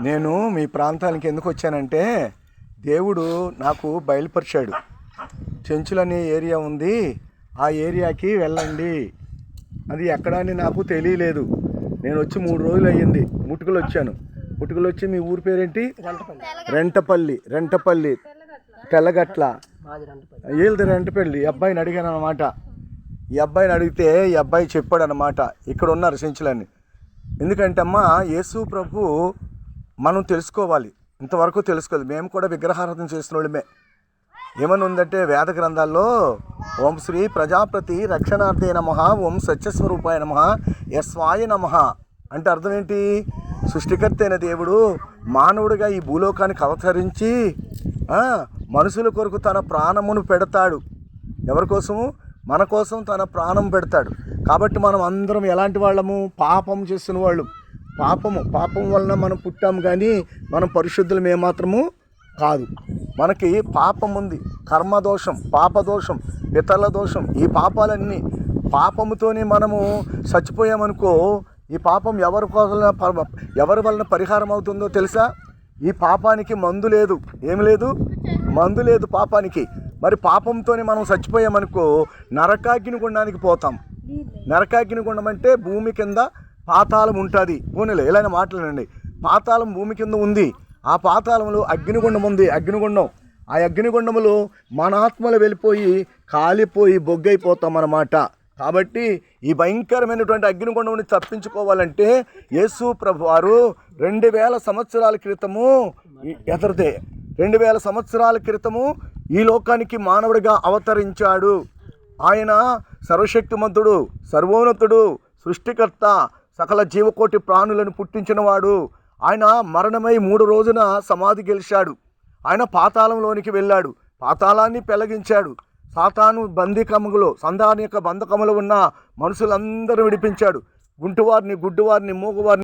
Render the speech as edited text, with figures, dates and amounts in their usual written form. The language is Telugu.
నేను మీ ప్రాంతానికి ఎందుకు వచ్చానంటే దేవుడు నాకు బయలుపరిచాడు. చెంచులనే ఏరియా ఉంది, ఆ ఏరియాకి వెళ్ళండి. అది ఎక్కడ అని నాకు తెలియలేదు. నేను వచ్చి 3 రోజులు అయ్యింది. ముటుకులు వచ్చాను. ముటుకులు వచ్చి మీ ఊరి పేరేంటి? రెంటపల్లి తెల్లగట్ల వీళ్ళది రెంటపల్లి. ఈ అబ్బాయిని అడిగాను అనమాట. ఈ అబ్బాయిని అడిగితే ఈ అబ్బాయి చెప్పాడు అనమాట, ఇక్కడ ఉన్నారు చెంచులని. ఎందుకంటే అమ్మా, యేసు ప్రభు మనం తెలుసుకోవాలి. ఇంతవరకు తెలుసుకోలేదు. మేము కూడా విగ్రహారాధన చేసిన వాళ్ళమే. ఏమని ఉందంటే వేద గ్రంథాల్లో ఓం శ్రీ ప్రజాపతి రక్షణార్థే నమః, ఓం సత్యస్వరూపాయ నమః, యస్వాయ నమః అంటే అర్థం ఏంటి? సృష్టికర్త అయిన దేవుడు మానవుడిగా ఈ భూలోకానికి అవతరించి మనుషుల కొరకు తన ప్రాణమును పెడతాడు. ఎవరి కోసము? మన కోసం తన ప్రాణం పెడతాడు. కాబట్టి మనం అందరం ఎలాంటి వాళ్ళము? పాపం చేస్తున్న వాళ్ళు. పాపం వలన మనం పుట్టాము, కానీ మనం పరిశుద్ధులం ఏమాత్రము కాదు. మనకి పాపం ఉంది, కర్మదోషం, పాపదోషం, పితరుల దోషం. ఈ పాపాలన్నీ పాపముతోనే మనము చచ్చిపోయామనుకో, ఈ పాపం ఎవరి వలన పరిహారం అవుతుందో తెలుసా? ఈ పాపానికి మందు లేదు. ఏమి లేదు? మందు లేదు పాపానికి. మరి పాపంతోనే మనం చచ్చిపోయామనుకో, నరకాగ్నిగుండానికి పోతాం. నరకాగ్నిగుండం అంటే భూమి కింద పాతాళం ఉంటుంది. పోనీలే ఇలా మాట్లాడండి. పాతాళం భూమి కింద ఉంది. ఆ పాతాళంలో అగ్నిగుండం ఉంది. అగ్నిగుండం, ఆ అగ్నిగుండములో మన ఆత్మలు వెళ్ళిపోయి కాలిపోయి బొగ్గైపోతాం అన్నమాట. కాబట్టి ఈ భయంకరమైనటువంటి అగ్నిగుండం నుంచి తప్పించుకోవాలంటే యేసు ప్రభు వారు 2000 సంవత్సరాల క్రితము 2000 సంవత్సరాల క్రితము ఈ లోకానికి మానవుడిగా అవతరించాడు. ఆయన సర్వశక్తిమంతుడు, సర్వోన్నతుడు, సృష్టికర్త, సకల జీవకోటి ప్రాణులను పుట్టించినవాడు. ఆయన మరణమై 3 రోజున సమాధి గెలిచాడు. ఆయన పాతాళంలోనికి వెళ్ళాడు, పాతాళాన్ని పెళ్లగించాడు. సాతాను బందికములో, సంధాన యొక్క బంధకములో ఉన్న మనుషులందరూ విడిపించాడు. గుంటువారిని, గుడ్డివారిని, మూగవారిని